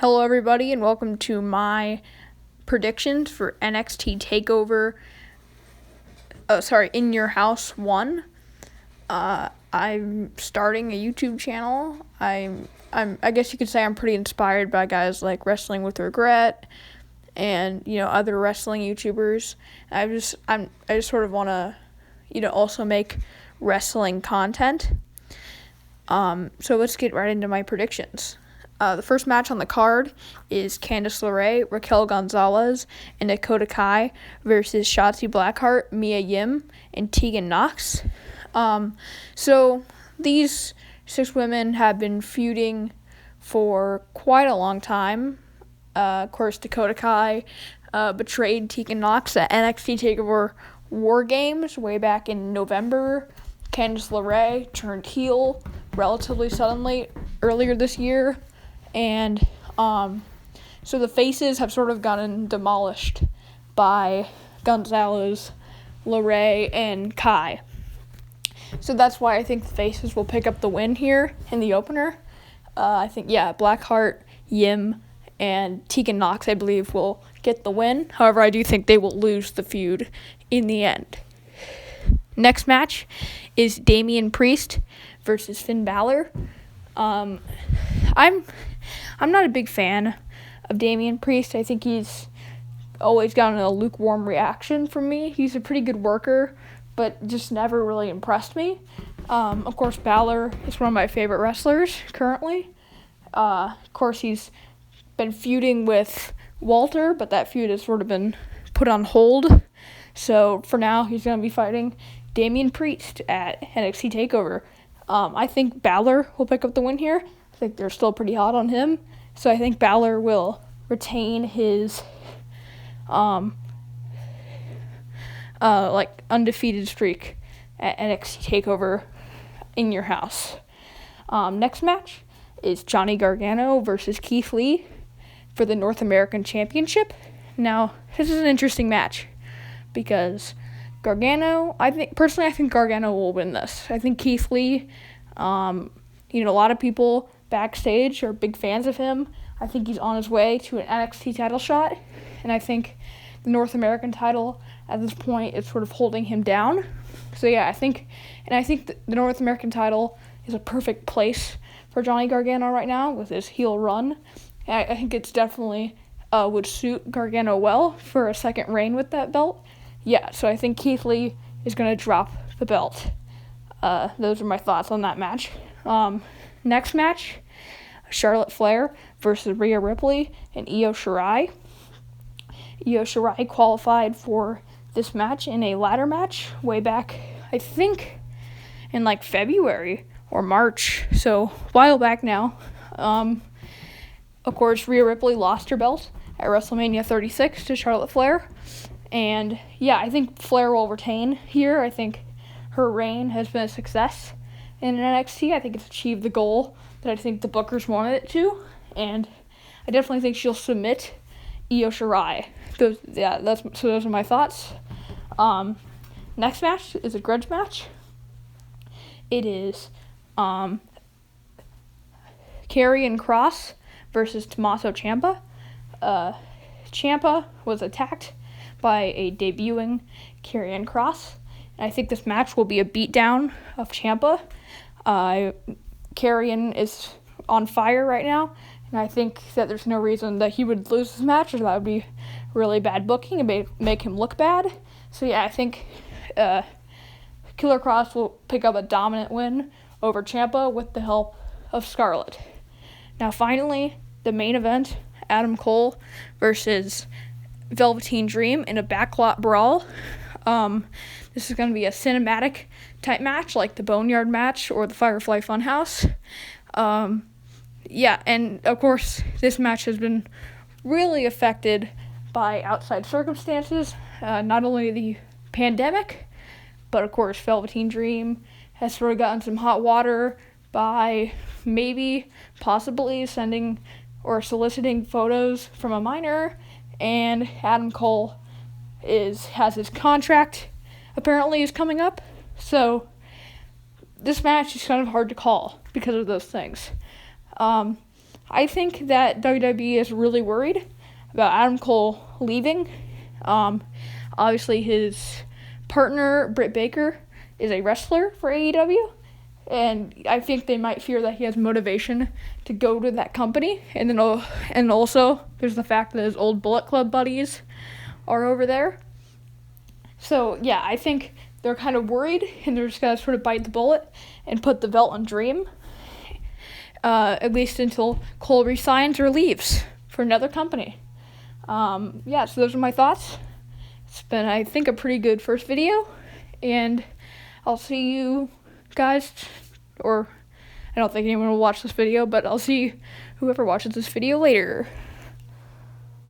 Hello, everybody, and welcome to my predictions for NXT Takeover. In Your House 1. I'm starting a YouTube channel. I guess you could say I'm pretty inspired by guys like Wrestling with Regret and other wrestling YouTubers. I just sort of want to also make wrestling content. So let's get right into my predictions. The first match on the card is Candice LeRae, Raquel Gonzalez, and Dakota Kai versus Shotzi Blackheart, Mia Yim, and Tegan Nox. So these 6 women have been feuding for quite a long time. Of course, Dakota Kai betrayed Tegan Nox at NXT Takeover War Games way back in November. Candice LeRae turned heel relatively suddenly earlier this year. And so the faces have sort of gotten demolished by Gonzalez, LeRae, and Kai. So that's why I think the faces will pick up the win here in the opener. I think, Blackheart, Yim, and Tegan Nox, I believe, will get the win. However, I do think they will lose the feud in the end. Next match is Damian Priest versus Finn Balor. I'm not a big fan of Damian Priest. I think he's always gotten a lukewarm reaction from me. He's a pretty good worker, but just never really impressed me. Of course, Balor is one of my favorite wrestlers currently. Of course, he's been feuding with Walter, but that feud has sort of been put on hold. So for now, he's going to be fighting Damian Priest at NXT TakeOver. I think Balor will pick up the win here. I think they're still pretty hot on him. So I think Balor will retain his undefeated streak at NXT TakeOver in Your House. Next match is Johnny Gargano versus Keith Lee for the North American Championship. Now, this is an interesting match because Gargano, I think Gargano will win this. I think Keith Lee, a lot of people backstage are big fans of him. I think he's on his way to an NXT title shot, and I think the North American title at this point is sort of holding him down. So I think the North American title is a perfect place for Johnny Gargano right now with his heel run. And I think it's definitely would suit Gargano well for a second reign with that belt. So I think Keith Lee is going to drop the belt. Those are my thoughts on that match. Next match, Charlotte Flair versus Rhea Ripley and Io Shirai. Io Shirai qualified for this match in a ladder match way back, I think, in February or March, so a while back now. Of course, Rhea Ripley lost her belt at WrestleMania 36 to Charlotte Flair. And I think Flair will retain here. I think her reign has been a success in NXT. I think it's achieved the goal that I think the bookers wanted it to. And I definitely think she'll submit Io Shirai. Those are my thoughts. Next match is a grudge match. It is Karrion Kross versus Tommaso Ciampa. Ciampa was attacked by a debuting Karrion Kross. And I think this match will be a beatdown of Ciampa. Karrion is on fire right now, and I think that there's no reason that he would lose this match, or that would be really bad booking and make him look bad. So I think Killer Kross will pick up a dominant win over Ciampa with the help of Scarlett. Now finally, the main event, Adam Cole versus Velveteen Dream in a backlot brawl. This is going to be a cinematic type match like the Boneyard match or the Firefly Funhouse. And of course, this match has been really affected by outside circumstances, not only the pandemic, but of course Velveteen Dream has sort of gotten some hot water by possibly sending or soliciting photos from a minor, and Adam Cole has his contract apparently is coming up, so this match is kind of hard to call because of those things. I think that WWE is really worried about Adam Cole leaving. Obviously, his partner, Britt Baker, is a wrestler for AEW. And I think they might fear that he has motivation to go to that company. And also, there's the fact that his old Bullet Club buddies are over there. So, yeah, I think they're kind of worried, and they're just going to sort of bite the bullet and put the belt on Dream, at least until Cole resigns or leaves for another company. So those are my thoughts. It's been, I think, a pretty good first video, and I'll see you guys, or I don't think anyone will watch this video, but I'll see whoever watches this video later.